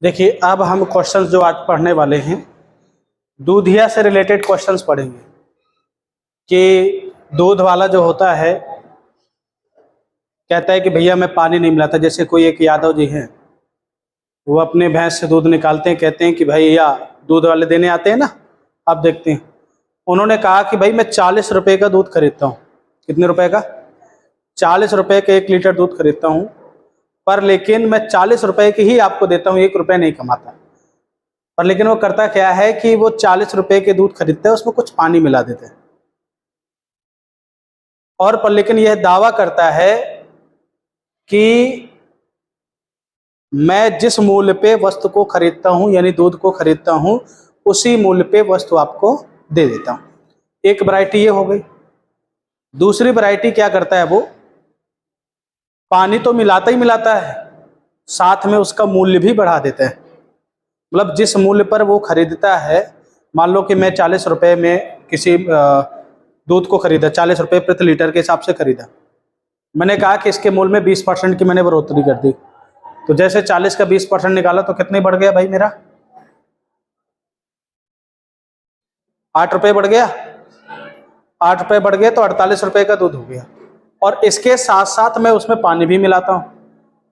देखिए, अब हम क्वेश्चंस जो आज पढ़ने वाले हैं, दूधिया से रिलेटेड क्वेश्चंस पढ़ेंगे कि दूध वाला जो होता है कहता है कि भैया मैं पानी नहीं मिलाता। जैसे कोई एक यादव जी हैं, वो अपने भैंस से दूध निकालते हैं, कहते हैं कि भैया दूध वाले देने आते हैं ना, आप देखते हैं। उन्होंने कहा कि भाई मैं 40 रुपये का दूध खरीदता हूँ। कितने रुपए का? 40 रुपये का 1 लीटर दूध खरीदता हूँ, पर लेकिन मैं 40 रुपये की ही आपको देता हूँ, 1 रुपये नहीं कमाता। पर लेकिन वो करता क्या है कि वो 40 रुपये के दूध खरीदता है, उसमें कुछ पानी मिला देते हैं, और पर लेकिन यह दावा करता है कि मैं जिस मूल्य पे वस्तु को खरीदता हूं, यानी दूध को खरीदता हूं, उसी मूल्य पे वस्तु आपको दे देता हूं। एक वैरायटी ये हो गई। दूसरी वैरायटी क्या करता है, वो पानी तो मिलाता ही मिलाता है, साथ में उसका मूल्य भी बढ़ा देता है। मतलब जिस मूल्य पर वो खरीदता है, मान लो कि मैं 40 रुपये में किसी दूध को खरीदा, 40 रुपये प्रति लीटर के हिसाब से खरीदा। मैंने कहा कि इसके मूल्य में 20% की मैंने बढ़ोतरी कर दी, तो जैसे 40 का 20% निकाला तो कितने बढ़ गया भाई? मेरा 8 रुपये बढ़ गया। 8 रुपये बढ़ गया तो 48 रुपये का दूध हो गया। और इसके साथ साथ मैं उसमें पानी भी मिलाता हूं,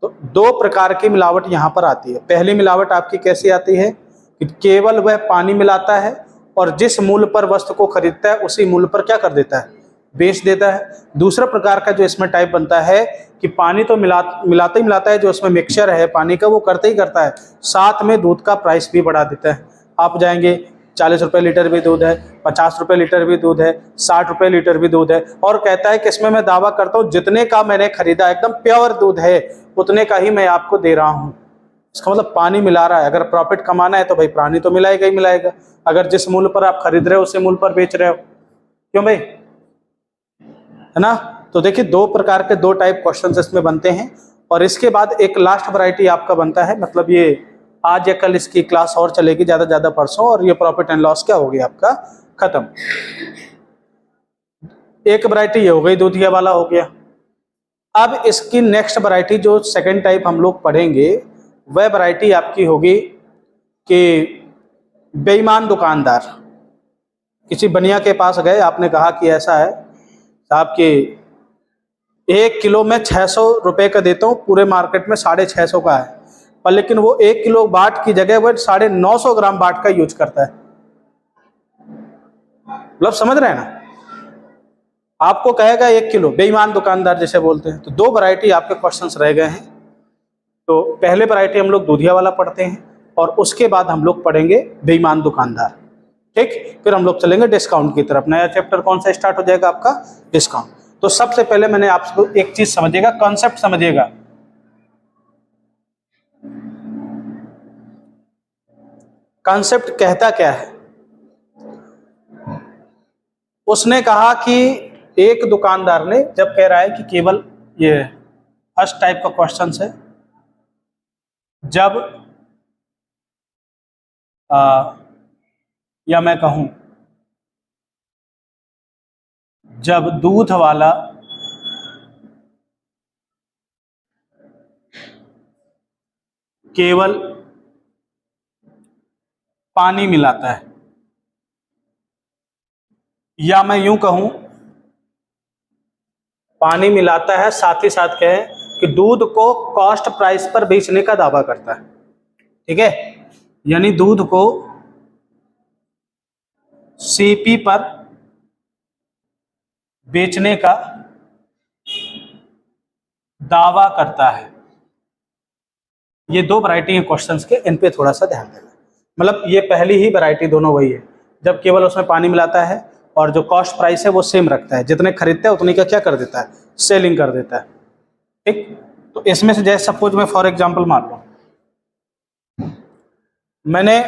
तो 2 प्रकार की मिलावट यहां पर आती है। पहली मिलावट आपकी कैसी आती है कि केवल वह पानी मिलाता है और जिस मूल्य पर वस्तु को खरीदता है उसी मूल्य पर क्या कर देता है? बेच देता है। दूसरा प्रकार का जो इसमें टाइप बनता है कि पानी तो मिलाता ही मिलाता है, जो उसमें मिक्सचर है पानी का वो करते ही करता है, साथ में दूध का प्राइस भी बढ़ा देता है। आप जाएंगे, 40 रुपये लीटर भी दूध है, 50 रुपये लीटर भी दूध है, 60 रुपये लीटर भी दूध है, और कहता है कि इसमें मैं दावा करता हूँ जितने का मैंने खरीदा एकदम प्योर दूध है, उतने का ही मैं आपको दे रहा हूँ। इसका मतलब पानी मिला रहा है। अगर प्रॉफिट कमाना है तो भाई पानी तो मिलाएगा ही मिलाएगा, अगर जिस मूल्य पर आप खरीद रहे हो उसी मूल्य पर बेच रहे हो। क्यों भाई? है ना? तो देखिए, 2 प्रकार के 2 टाइप क्वेश्चन इसमें बनते हैं। और इसके बाद एक लास्ट वैरायटी आपका बनता है, मतलब ये आज या कल इसकी क्लास और चलेगी, ज्यादा परसों, और ये प्रॉफिट एंड लॉस क्या हो गया आपका खत्म। एक वैरायटी ये हो गई, दूधिया वाला हो गया। अब इसकी नेक्स्ट वैरायटी जो सेकंड टाइप हम लोग पढ़ेंगे, वह वैरायटी आपकी होगी कि बेईमान दुकानदार। किसी बनिया के पास गए, आपने कहा कि ऐसा है साहब कि 1 किलो में 600 रुपये का देता हूँ, पूरे मार्केट में 650 का है, पर लेकिन वो 1 किलो बाट की जगह वो 950 ग्राम बाट का यूज करता है। मतलब समझ रहे हैं ना? आपको कहेगा 1 किलो, बेईमान दुकानदार जिसे बोलते हैं। तो 2 वैरायटी आपके क्वेश्चंस रह गए हैं। तो पहले वैरायटी हम लोग दूधिया वाला पढ़ते हैं, और उसके बाद हम लोग पढ़ेंगे बेईमान दुकानदार। ठीक, फिर हम लोग चलेंगे डिस्काउंट की तरफ। नया चैप्टर कौन सा स्टार्ट हो जाएगा आपका? डिस्काउंट। तो सबसे पहले मैंने आपको एक चीज समझिएगा, कॉन्सेप्ट समझिएगा। कॉन्सेप्ट कहता क्या है? उसने कहा कि एक दुकानदार ने, जब कह रहा है कि केवल ये फर्स्ट टाइप का क्वेश्चन है, जब या मैं कहूं जब दूध वाला केवल पानी मिलाता है, या मैं यूं कहूं पानी मिलाता है साथ ही साथ कहें कि दूध को कॉस्ट प्राइस पर बेचने का दावा करता है। ठीक है, यानी दूध को सीपी पर बेचने का दावा करता है। ये 2 वैरायटी हैं क्वेश्चंस के, इन पे थोड़ा सा ध्यान देना। मतलब ये पहली ही वैरायटी दोनों वही है, जब केवल उसमें पानी मिलाता है और जो कॉस्ट प्राइस है वो सेम रखता है, जितने खरीदते हैं उतनी का क्या कर देता है? सेलिंग कर देता है। ठीक, तो इसमें से जैसे सपोज मैं फॉर एग्जांपल मान लो मैंने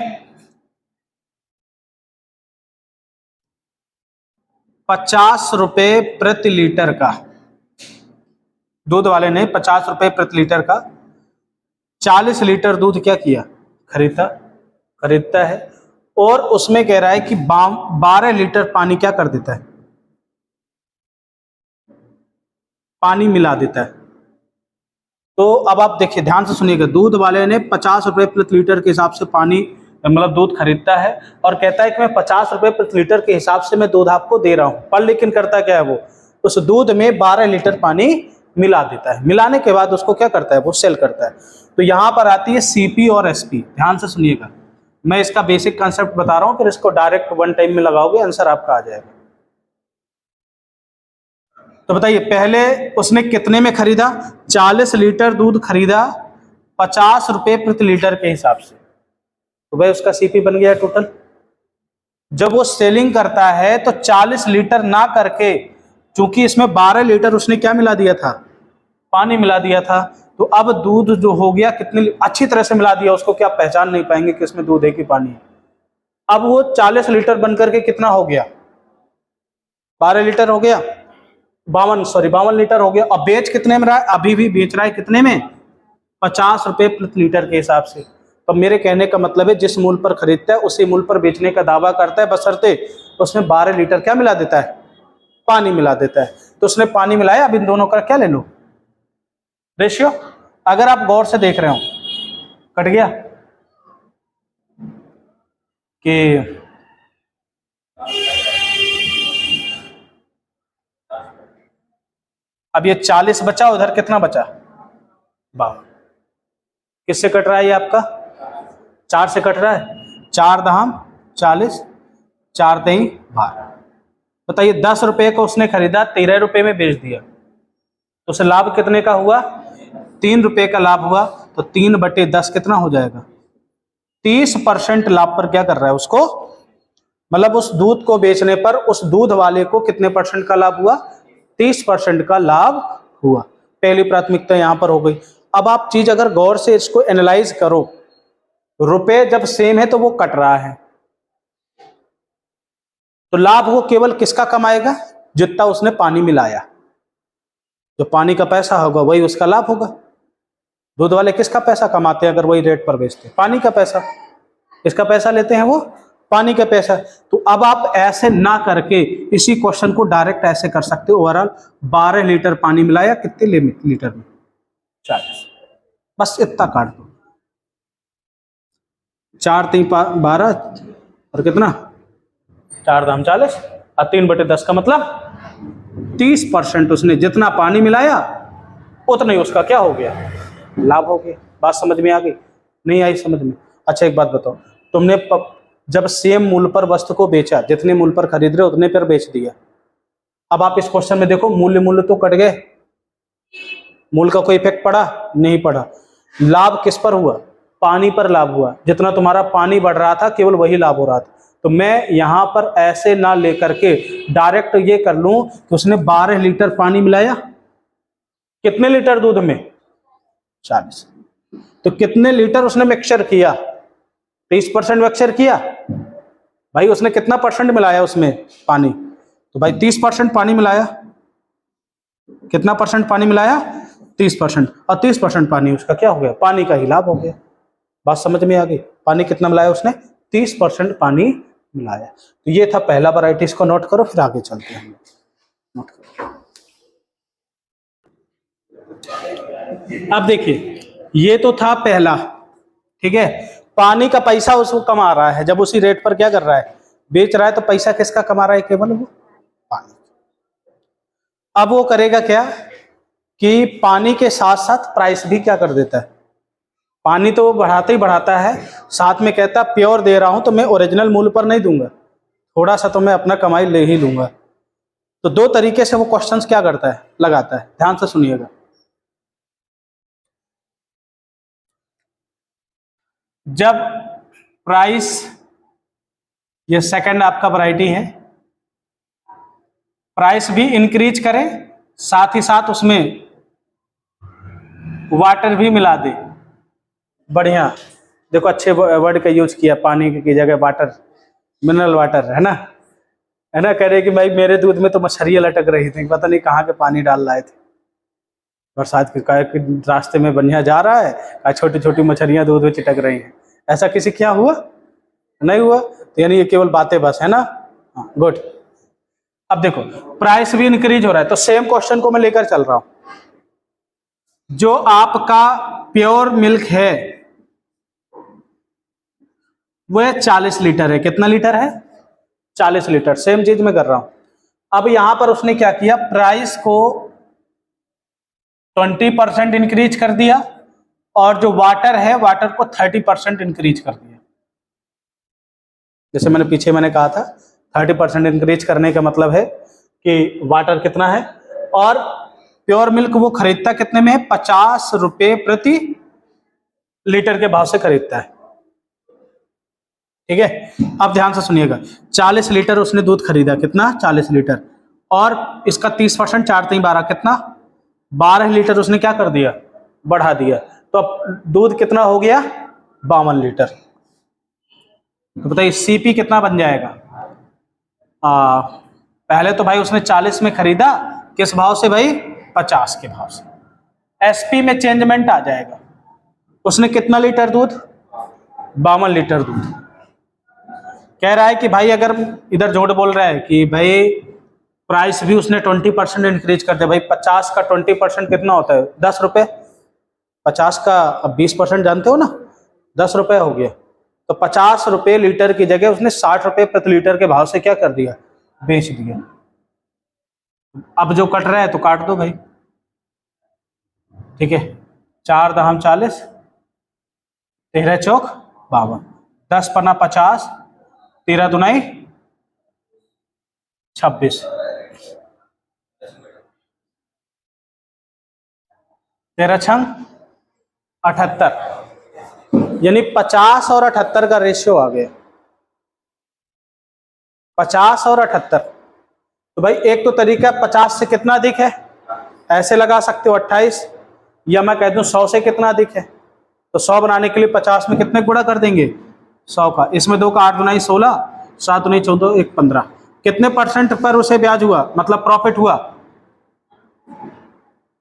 50 रुपये प्रति लीटर का, दूध वाले ने 50 रुपये प्रति लीटर का 40 लीटर दूध क्या किया? खरीदता है, और उसमें कह रहा है कि 12 लीटर पानी क्या कर देता है? पानी मिला देता है। तो अब आप देखिए, ध्यान से सुनिएगा, दूध वाले ने 50 रुपए प्रति लीटर के हिसाब से पानी मतलब दूध खरीदता है और कहता है कि मैं 50 रुपए प्रति लीटर के हिसाब से मैं दूध आपको दे रहा हूं, पर लेकिन करता क्या है, वो उस दूध में 12 लीटर पानी मिला देता है। मिलाने के बाद उसको क्या करता है, वो सेल करता है। तो यहां पर आती है सीपी और एसपी। ध्यान से सुनिएगा, मैं इसका बेसिक कंसेप्ट बता रहा हूं, फिर इसको डायरेक्ट वन टाइम में लगाओगे, आंसर आपका आ जाएगा। तो बताइए, पहले उसने कितने में खरीदा? 40 लीटर दूध खरीदा 50 रुपए प्रति लीटर के हिसाब से, तो भाई उसका सीपी बन गया टोटल। जब वो सेलिंग करता है तो 40 लीटर ना करके, चूंकि इसमें 12 लीटर उसने क्या मिला दिया था, पानी मिला दिया था, तो अब दूध जो हो गया कितनी अच्छी तरह से मिला दिया, उसको क्या पहचान नहीं पाएंगे कि इसमें दूध है कि पानी है। अब वो 40 लीटर बन करके कितना हो गया, 12 लीटर हो गया, 52 लीटर हो गया। अब बेच कितने में रहा है, अभी भी बेच रहा है कितने में, 50 रुपए प्रति लीटर के हिसाब से। तो मेरे कहने का मतलब है, जिस मूल्य पर खरीदता है उसी मूल्य पर बेचने का दावा करता है, बशर्ते उसमें 12 लीटर क्या मिला देता है, पानी मिला देता है। तो उसने पानी मिलाया, अब इन दोनों का क्या ले लो, रेशियो। अगर आप गौर से देख रहे हो, कट गया कि अब ये 40 बचा, उधर कितना बचा, 52। किससे कट रहा है ये आपका, 4 से कट रहा है, 4 दहाम 40, 4 तेई 12। बताइए, 10 रुपए को उसने खरीदा, 13 रुपए में बेच दिया, तो उसे लाभ कितने का हुआ, 3 रुपए का लाभ हुआ। तो 3/10 कितना हो जाएगा, 30% लाभ पर क्या कर रहा है उसको, मतलब उस दूध को बेचने पर उस दूध वाले को कितने परसेंट का लाभ हुआ, 30% का लाभ हुआ। पहली प्राथमिकता यहां पर हो गई। अब आप चीज अगर गौर से इसको एनालाइज करो, रुपए जब सेम है तो वो कट रहा है, तो लाभ वो केवल किसका कमाएगा, जितना उसने पानी मिलाया, जो पानी का पैसा होगा वही उसका लाभ होगा। दूध वाले किसका पैसा कमाते हैं अगर वही रेट पर बेचते हैं, पानी का पैसा। इसका पैसा लेते हैं वो, पानी का पैसा। तो अब आप ऐसे ना करके इसी क्वेश्चन को डायरेक्ट ऐसे कर सकते हो, ओवरऑल 12 लीटर पानी मिलाया, कितने लीटर में, 40, बस इतना काट दो। 4 3 12 और कितना, 4 दाम 40 और 3/10 का मतलब 30% उसने जितना पानी मिलाया उतना ही उसका क्या हो गया, लाभ हो गया। बात समझ में आ गई, नहीं आई समझ में? अच्छा एक बात बताओ, तुमने जब सेम मूल्य पर वस्तु को बेचा, जितने मूल्य पर खरीद रहे उतने पर बेच दिया। अब आप इस क्वेश्चन में देखो, मूल्य तो कट गए, मूल्य का कोई इफेक्ट पड़ा नहीं पड़ा। लाभ किस पर हुआ, पानी पर लाभ हुआ। जितना तुम्हारा पानी बढ़ रहा था केवल वही लाभ हो रहा था। तो मैं यहां पर ऐसे ना लेकर के डायरेक्ट ये कर लूं कि उसने 12 लीटर पानी मिलाया, कितने लीटर दूध में, 40। तो कितने लीटर उसने मिक्सचर किया, 30% मिक्सचर किया। भाई उसने कितना परसेंट मिलाया उसमें पानी, तो भाई 30% पानी मिलाया। कितना परसेंट पानी मिलाया, 30%। और 30% पानी उसका क्या हो गया, पानी का ही लाभ हो गया। बात समझ में आ गई? पानी कितना मिलाया उसने, 30% पानी मिलाया। तो ये था पहला वैरायटी, इसको नोट करो, फिर आगे चलते हैं। नोट करो। अब देखिए, ये तो था पहला, ठीक है। पानी का पैसा उसको कमा रहा है, जब उसी रेट पर क्या कर रहा है, बेच रहा है, तो पैसा किसका कमा रहा है, केवल वो पानी। अब वो करेगा क्या कि पानी के साथ साथ प्राइस भी क्या कर देता है, पानी तो वो बढ़ाता ही बढ़ाता है, साथ में कहता है प्योर दे रहा हूं तो मैं ओरिजिनल मूल्य पर नहीं दूंगा, थोड़ा सा तो मैं अपना कमाई ले ही लूंगा। तो दो तरीके से वो क्वेश्चंस क्या करता है, लगाता है। ध्यान से सुनिएगा। जब प्राइस, ये सेकंड आपका वैरायटी है, प्राइस भी इंक्रीज करे, साथ ही साथ उसमें वाटर भी मिला दे। बढ़िया, देखो अच्छे वर्ड का यूज किया, पानी की जगह वाटर, मिनरल वाटर, है ना, है ना। कह रहे कि भाई मेरे दूध में तो मछलियां लटक रही थी, पता नहीं कहाँ के पानी डाल लाए थे, बरसात के रास्ते में बढ़िया जा रहा है, छोटी छोटी मछलियां दूध में चिटक रही हैं। ऐसा किसी क्या हुआ, नहीं हुआ। तो यानी ये केवल बातें बस, है ना। हाँ गुड। अब देखो, प्राइस भी इंक्रीज हो रहा है, तो सेम क्वेश्चन को मैं लेकर चल रहा हूं। जो आपका प्योर मिल्क है वह 40 लीटर है। कितना लीटर है? 40 लीटर। सेम चीज मैं कर रहा हूं। अब यहां पर उसने क्या किया, प्राइस को 20% इंक्रीज कर दिया और जो वाटर है वाटर को 30% इंक्रीज कर दिया। जैसे पीछे मैंने कहा था 30% इंक्रीज करने का मतलब है कि वाटर कितना है, और प्योर मिल्क वो खरीदता कितने में है? 50 रुपए प्रति लीटर के भाव से खरीदता है। ठीक है, अब ध्यान से सुनिएगा। 40 लीटर उसने दूध खरीदा, कितना? 40 लीटर, और इसका 30% 4 3 12 कितना? 12 लीटर उसने क्या कर दिया? बढ़ा दिया। तो अब दूध कितना हो गया? 52 लीटर। तो बताइए सीपी कितना बन जाएगा? पहले तो भाई उसने 40 में खरीदा, किस भाव से भाई? 50 के भाव से। एसपी में चेंजमेंट आ जाएगा। उसने कितना लीटर दूध? 52 लीटर दूध। कह रहा है कि भाई, अगर इधर झूठ बोल रहा है कि भाई प्राइस भी उसने 20% इंक्रीज कर दिया। भाई 50 का 20% कितना होता है? 10 रुपए। 50 का अब 20% जानते हो ना, 10 रुपए हो गया। तो 50 रुपए लीटर की जगह उसने 60 रुपए प्रति लीटर के भाव से क्या कर दिया? बेच दिया। अब जो कट रहा है तो काट दो भाई। ठीक है, 4 दहम 40, 13 चौक 52, 10 पन्ना 50, 13 दुनाई 26, 13 छंग 78, यानी 50 और 78 का रेशियो आ गया। 50 और 78। तो भाई एक तो तरीका 50 से कितना अधिक है, ऐसे लगा सकते हो 28, या मैं कह दूं 100 से कितना अधिक है। तो 100 बनाने के लिए 50 में कितने गुणा कर देंगे? 100 का। इसमें 2 का 8 दुनाई 16, 7 दुनाई 14, 1 15। कितने परसेंट पर उसे ब्याज हुआ, मतलब प्रॉफिट हुआ?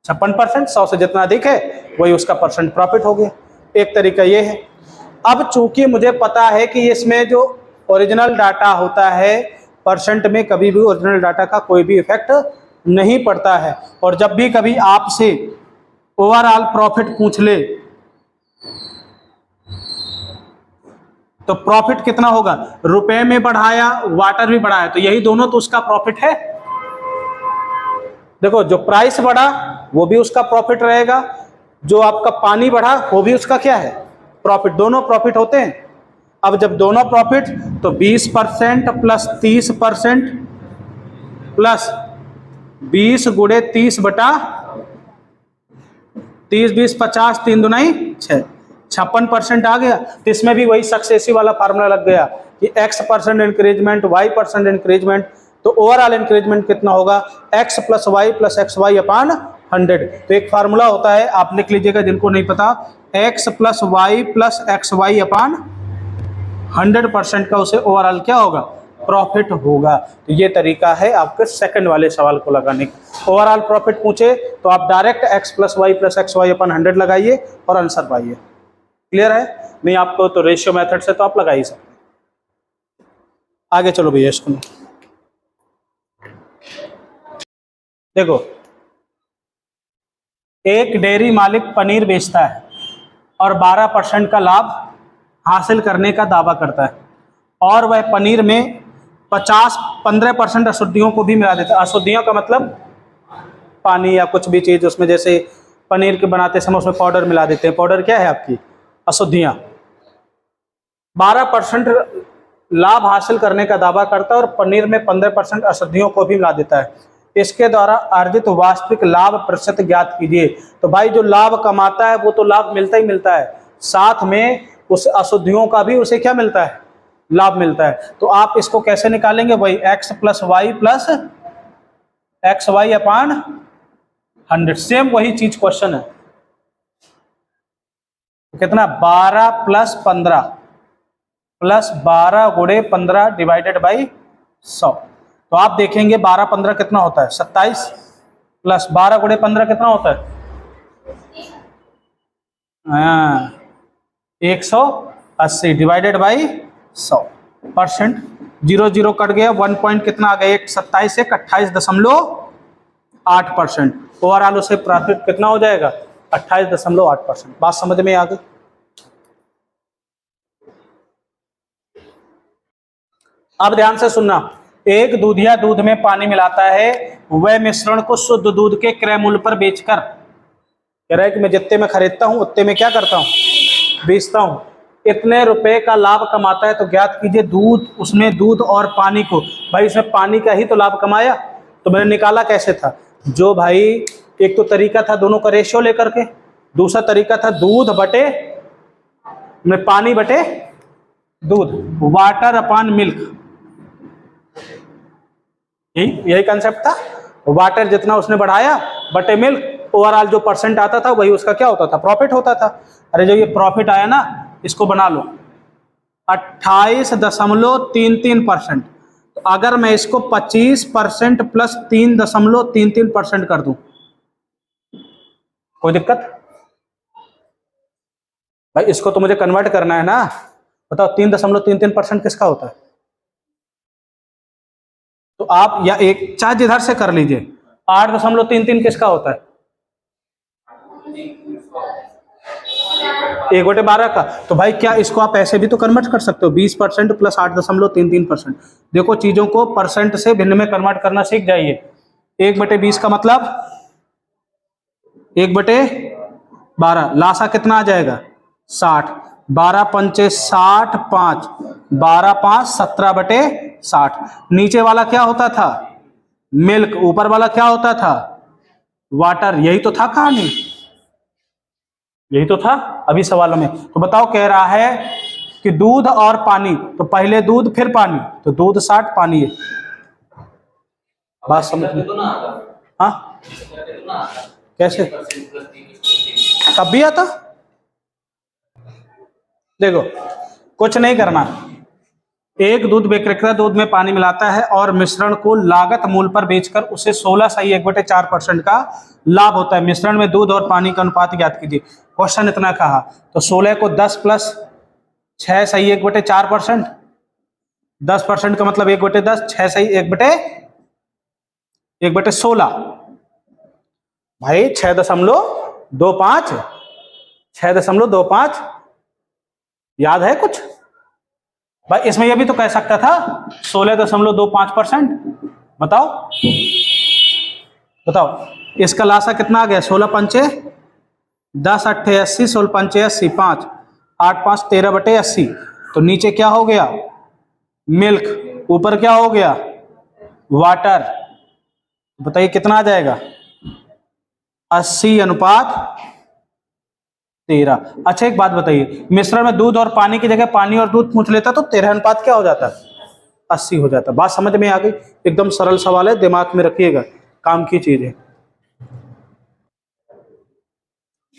56%। 100 से जितना अधिक है वही उसका परसेंट प्रॉफिट हो गया। एक तरीका ये है। अब चूंकि मुझे पता है कि इसमें जो ओरिजिनल डाटा होता है, परसेंट में कभी भी ओरिजिनल डाटा का कोई भी इफेक्ट नहीं पड़ता है, और जब भी कभी आपसे ओवरऑल प्रॉफिट पूछ ले तो प्रॉफिट कितना होगा? रुपए में बढ़ाया, वाटर भी बढ़ाया, तो यही दोनों तो उसका प्रॉफिट है। देखो, जो प्राइस बढ़ा वो भी उसका प्रॉफिट रहेगा, जो आपका पानी बढ़ा वो भी उसका क्या है? प्रॉफिट। दोनों प्रॉफिट होते हैं। अब जब दोनों प्रॉफिट, तो 20% प्लस 30% प्लस 20 गुणे 30 बटा 30 20 50, 3 दुनाई 6, 56% आ गया। तो इसमें भी वही सक्सेसिव वाला फार्मूला लग गया कि x% इंक्रीजमेंट, y% इंक्रीजमेंट, तो ओवरऑल इंक्रीजमेंट कितना होगा? x plus Y plus X Y upon 100। तो एक फार्मूला होता है, आप लिख लीजिएगा जिनको नहीं पता, x plus Y plus X Y upon 100% का उसे ओवरऑल क्या होगा? प्रॉफिट होगा। तो ये तरीका है आपके सेकंड वाले सवाल को लगाने का। ओवरऑल प्रॉफिट पूछे तो आप direct x plus Y plus X Y upon 100 लगाइए और आंसर पाइए। क्लियर है? नहीं आपको तो रेशियो मेथड से तो आप लगा ही सकते। आगे चलो भैया इसको। देखो, एक डेयरी मालिक पनीर बेचता है और 12% का लाभ हासिल करने का दावा करता है, और वह पनीर में 15% अशुद्धियों को भी मिला देता है। अशुद्धियों का मतलब पानी या कुछ भी चीज उसमें, जैसे पनीर के बनाते समय उसमें पाउडर मिला देते हैं। पाउडर क्या है आपकी? अशुद्धियां। 12% लाभ हासिल करने का दावा करता है और पनीर में 15% अशुद्धियों को भी मिला देता है। इसके द्वारा अर्जित वास्तविक लाभ प्रतिशत ज्ञात कीजिए। तो भाई जो लाभ कमाता है वो तो लाभ मिलता ही मिलता है, साथ में उस अशुद्धियों का भी उसे क्या मिलता है? लाभ मिलता है। तो आप इसको कैसे निकालेंगे भाई? x plus Y plus X Y upon 100। Same वही चीज क्वेश्चन है। कितना? 12 प्लस 15 प्लस 12 गुणे 15 डिवाइडेड बाई 100। तो आप देखेंगे 12 15 कितना होता है? 27, प्लस 12 गुणे 15 कितना होता है? 180 डिवाइडेड बाई 100%। 0 0 कट गया, 1 पॉइंट कितना आ गया? 27 से 28.8%। ओवरऑल उसे प्रॉफिट कितना हो जाएगा? 28.8%। बात समझ में आ गई? अब ध्यान से सुनना, एक दूधिया दूध में पानी मिलाता है, वह मिश्रण को शुद्ध दूध के क्रय मूल्य पर बेचकर, कह रहा है कि मैं जितने में खरीदता हूं उतने में क्या करता हूं, बेचता हूं, इतने रुपए का लाभ कमाता है। तो ज्ञात कीजिए दूध, उसने दूध और पानी को, भाई उसमें पानी का ही तो लाभ कमाया। तो मैंने निकाला कैसे था, जो भाई एक तो तरीका था दोनों का रेशियो लेकर के, दूसरा तरीका था दूध बटे में पानी बटे दूध, वाटर अपॉन मिल्क, यही कंसेप्ट था। वाटर जितना उसने बढ़ाया बटे मिल्क, ओवरऑल जो परसेंट आता था वही उसका क्या होता था, प्रॉफिट होता था। अरे जो ये प्रॉफिट आया ना, इसको बना लो 28.33%। तो अगर मैं इसको 25% प्लस 3.33% कर दूं, कोई दिक्कत? भाई इसको तो मुझे कन्वर्ट करना है ना। बताओ 3.33% किसका होता है? तो आप या एक चाहे जिधर से कर लीजिए, 8.33 किसका होता है? 1/12 का। तो भाई क्या इसको आप ऐसे भी तो कन्वर्ट कर सकते हो, 20% प्लस 8.33%। देखो चीजों को परसेंट से भिन्न में कन्वर्ट करना सीख जाइए। 1/20 का मतलब 1/12, लासा कितना आ जाएगा 60, 12 पंचे 60, 5, 12 5 17/60। नीचे वाला क्या होता था, मिल्क, ऊपर वाला क्या होता था, वाटर। यही तो था कहानी, यही तो था अभी सवालों में। तो बताओ, कह रहा है कि दूध और पानी, तो पहले दूध फिर पानी, तो दूध 60 पानी है। बात समझ में? हाँ कैसे, कब भी आता? देखो कुछ नहीं करना, एक दूध विक्रेता दूध में पानी मिलाता है और मिश्रण को लागत मूल्य पर बेचकर उसे 16/1/4% का लाभ होता है। मिश्रण में दूध और पानी का अनुपात ज्ञात कीजिए। क्वेश्चन इतना कहा, तो 16 को 10 प्लस 6/1/4%, 10% का मतलब 1/10, 6/1/16, भाई 6.25, 6.25, याद है कुछ? भाई इसमें यह भी तो कह सकता था 16.25%। बताओ बताओ, इसका लासा कितना आ गया, 16 पंचे 10 8 80, 16 पंचे 80, 5 8 5 13/80। तो नीचे क्या हो गया, मिल्क, ऊपर क्या हो गया, वाटर। बताइए कितना आ जाएगा, 80:13। अच्छा एक बात बताइए, मिश्रण में दूध और पानी की जगह पानी और दूध पूछ लेता तो 13 क्या हो जाता, 80 हो जाता। बात समझ में आ गई? एकदम सरल सवाल है, दिमाग में रखिएगा, काम की चीज है।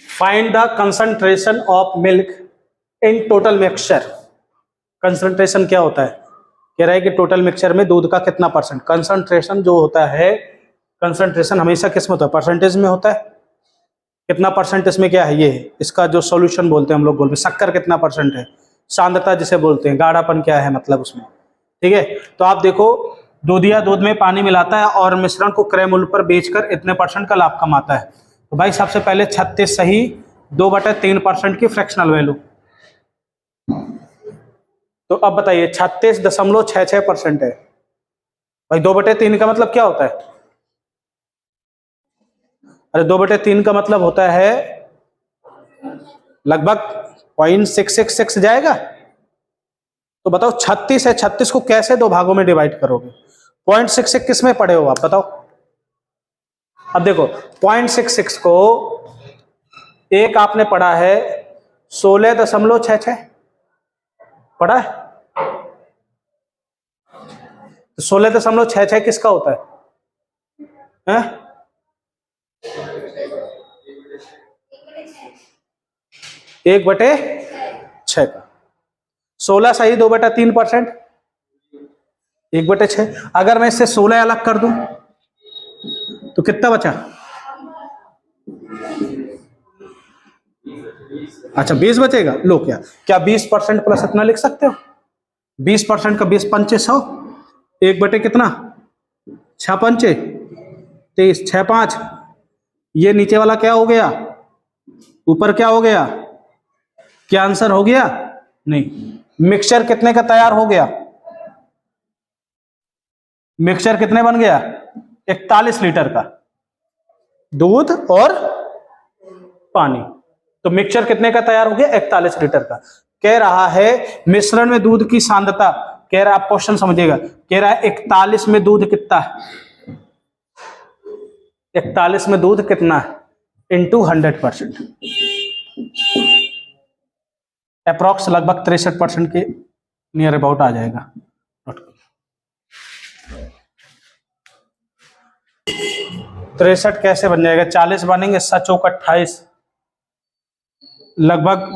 Find the concentration of milk in total mixture. Concentration क्या होता है, कह रहा है कि टोटल मिक्सचर में दूध का कितना परसेंट। कंसंट्रेशन जो होता है, कंसंट्रेशन हमेशा किस में होता है, परसेंटेज में होता है। कितना परसेंट इसमें क्या है, ये है इसका जो सॉल्यूशन बोलते हैं हम लोग, बोलते हैं शक्कर कितना परसेंट है, सांद्रता जिसे बोलते हैं, गाढ़ापन क्या है मतलब उसमें, ठीक है। तो आप देखो, दूधिया दूध में पानी मिलाता है और मिश्रण को क्रय मूल्य पर बेचकर इतने परसेंट का लाभ कमाता है। तो भाई सबसे पहले 36 सही, 2/3% की फ्रैक्शनल वैल्यू। तो अब बताइए 36.66% है भाई, 2/3 का मतलब क्या होता है, अरे 2/3 का मतलब होता है लगभग 0.666 जाएगा। तो बताओ 36 है, 36 को कैसे दो भागों में डिवाइड करोगे, 0.66 किस में पढ़े हो आप बताओ। अब देखो 0.66 को एक आपने पढ़ा है 16.66 पढ़ा है, तो 16.66 किसका होता है? 1/6 का। 16 सही, 2/3%, 1/6। अगर मैं इससे 16 अलग कर दूं तो कितना बचा, अच्छा 20 बचेगा। लो क्या 20% प्लस इतना लिख सकते हो, 20% का 20 पंचे 100, 1/, कितना 6 पंचे 23, 6 5, ये नीचे वाला क्या हो गया ऊपर क्या हो गया? क्या आंसर हो गया? नहीं। मिक्सचर कितने का तैयार हो गया? मिक्सचर कितने बन गया? 41 लीटर का, दूध और पानी। तो मिक्सचर कितने का तैयार हो गया? 41 लीटर का। कह रहा है मिश्रण में दूध की सांद्रता, कह रहा है, आप क्वेश्चन समझिएगा, कह रहा है 41 में दूध कितना है? 41 में दूध कितना है? इंटू 100%, अप्रॉक्स लगभग 63% के नियर अबाउट आ जाएगा। 63 कैसे बन जाएगा? 40 बनेंगे, 7 चौक 28, लगभग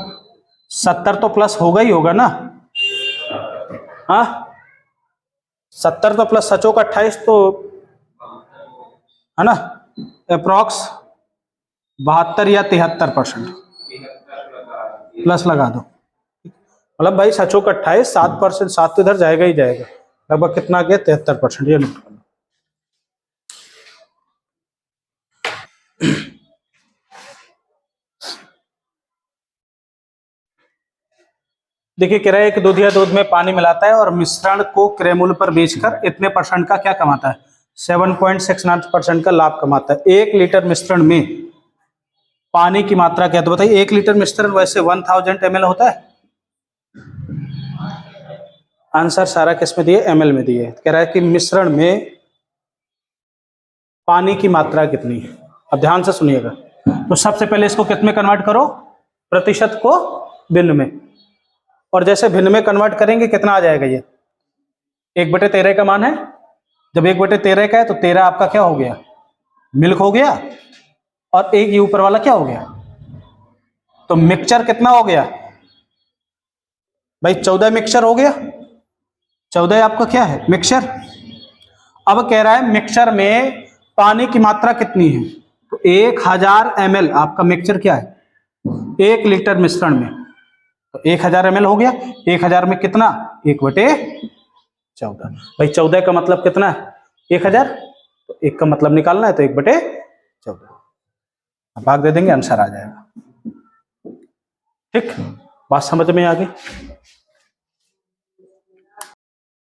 70 तो प्लस होगा ही होगा ना। हाँ, 70 तो प्लस 7 चौक 28 तो है ना, अप्रॉक्स 72 या 73% प्लस लगा दो। मतलब भाई 7 चौक 28, 7%, 7 तो इधर जाएगा ही जाएगा, लगभग कितना गया? 73%। ये नोट कर लो। देखिए कह रहा है कि दूधिया दूध में पानी मिलाता है और मिश्रण को क्रय मूल्य पर बेचकर इतने परसेंट का क्या कमाता है? 7.69% का लाभ कमाता है। 1 लीटर मिश्रण में पानी की मात्रा क्या है? तो बताइए, 1 लीटर मिश्रण वैसे 1000 ml होता है। आंसर सारा किस में दिए? ml में दिए। कह रहा है कि मिश्रण में पानी की मात्रा कितनी है। अब ध्यान से सुनिएगा, तो सबसे पहले इसको किस में कन्वर्ट करो? प्रतिशत को भिन्न में। और जैसे भिन्न में कन्वर्ट करेंगे कितना आ जाएगा? ये 1/13 का मान है। जब 1/13 का है तो 13 आपका क्या हो गया? मिल्क हो गया, और एक ये ऊपर वाला क्या हो गया? तो मिक्सचर कितना हो गया भाई? 14 मिक्सचर हो गया। 14 आपका क्या है? मिक्सचर। अब कह रहा है मिक्सचर में पानी की मात्रा कितनी है? तो 1000 ml आपका मिक्सचर क्या है? 1 लीटर मिश्रण में, तो 1000 ml हो गया। 1000 में कितना? 1/14। भाई 14 का मतलब कितना है? 1000। तो 1 का मतलब निकालना है, तो 1/14 भाग दे देंगे, आंसर आ जाएगा। ठीक, बात समझ में आ गई?